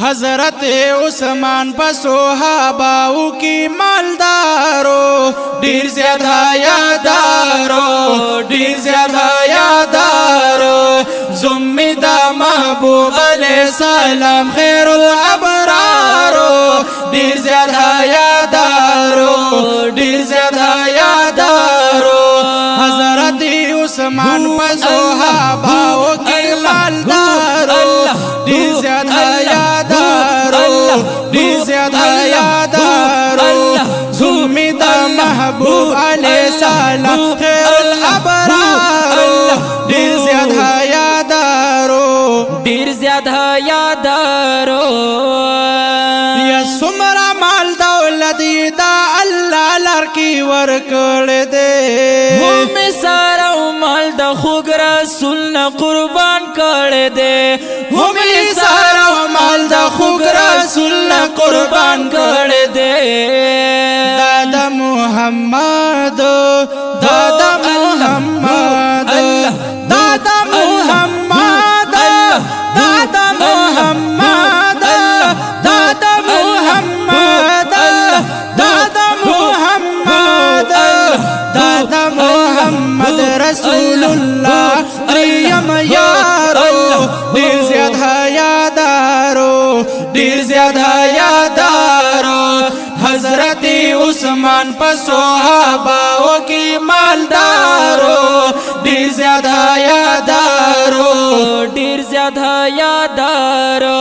हजरत उस्मान पसोहाबाऊ की मालदारो ढेर ज्यादा यादारो ढेर ज्यादा यादारो जुम्मिदा महबूब अलैहिस्सलाम खैरुल अबरारो ढेर ज्यादा यादारो ढेर ज्यादा यादारो हजरत उस्मान पसोहाबाऊ की मालदारो ढेर ज्यादा यादारो ढेर ज्यादा यादारो जुम्मिदा महबूब अलैहिस्सलाम खैरुल अबरारो ढेर ज्यादा यादारो ढेर ज्यादा यादारो या सुमरा माल दौलत दा अल्लाह लड़की वर्कड़ दे में सारा माल द खुग रसूल न कुर्बान कर दे हमें सारा माल द खुग रसूल न कुर्बान कर दे दादा मुहम्मद दादा मुहम्मद दादा मुहम्मद दादा मुहम्मद दादा मुहम्मद दादा मुहम्मद दादा मुहम्मद रसूलुल्लाह प्रियम यारो ढेर ज्यादा यादारो ढेर ज्यादा यादारो हजरत उस्मान पसोहाबाओ की मालदारो ढेर ज्यादा यादारो ढेर ज्यादा यादारो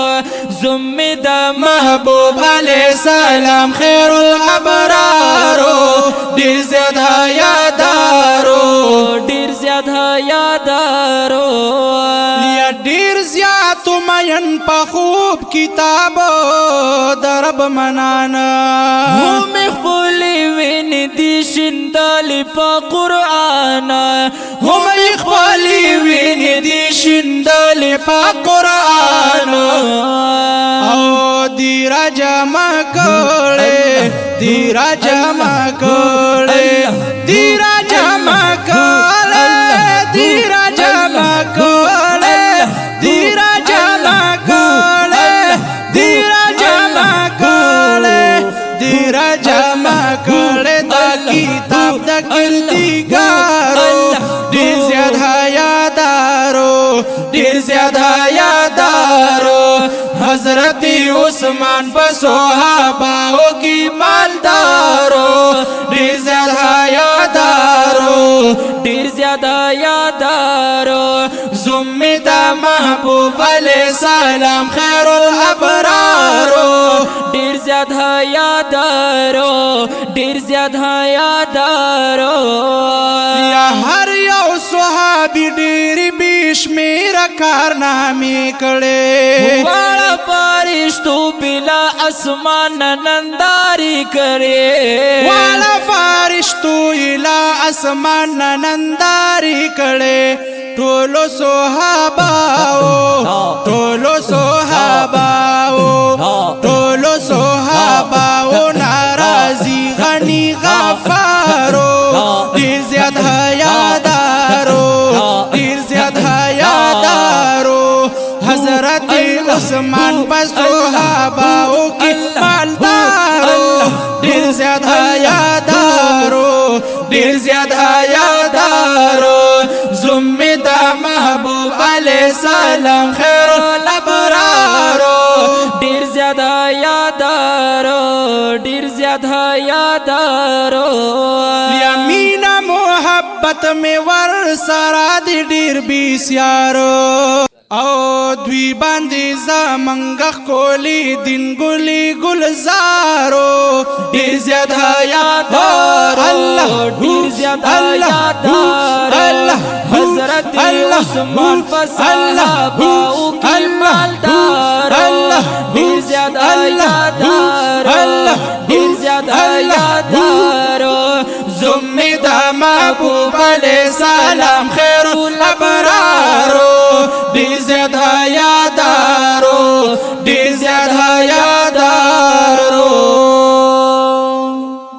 जुम्मिदा महबूब अलैहिस्सलाम खैरुल अबरारो ढेर ज्यादा यादारो ढेर ज्यादा यादारो या ढेर ज्यादा मयन पखूब किताबो दरब मनाना हम खुली विन दिशिंदाली पा कुरान हम खुली विन दिशिंदाली पा कुरान ओ दीरा जमा कोले दीरा जमा कोले दीरा जमा कोले दीरा जमा कोले दीरा जमा कोले दीरा जमा कोले दीरा जमा कोले दा किताब दा किरदिगारो ढेर ज्यादा यादारो ढेर ज्यादा यादारो हजरत उस्मान पसोहाबाओ की मालदारो ढेर ज्यादा यादारो ढेर ज्यादा यादारो जुम्मिदा महबूब अलैहिस्सलाम खैरुल अबरारो ढेर ज्यादा यादारो ढेर ज्यादा यादारो या हर यो सुहाबी ढेर बीच मेरा कारनामे कड़े वाला बारिश तो बिला आसमान नंदारी करे वाला बारिश तो इला आसमान नंदारी करे टोलो सोहाबाओ टोलो सोहाबाओ टोलो सोहाबाओ नाराजी गनी गफारो ढेर ज्यादा यादारो ढेर ज्यादा यादारो हजरत उस्मान पसोहाबाओ की मालदारो ढेर ज्यादा यादारो ढेर ज्यादा यादारो जुम्मिदा महबूब अलैहिस्सलाम खैरुल अबरारो ढेर ज्यादा यादारो ढेर ज्यादा यादारो यमीना मोहब्बत में वर सरा ढेर बिस्यारो او دوی باندې زمنګ کولی دین ګلی گلزارو ډیر زیاده یادار الله ढेर ज्यादा यादारो हजरत उस्मान पसोहाबाओ की मालदारो ढेर ज्यादा यादारो ढेर ज्यादा यादारो जुम्मिदा महबूब अलैहिस्सलाम खैरुल अबरारो ढेर ज्यादा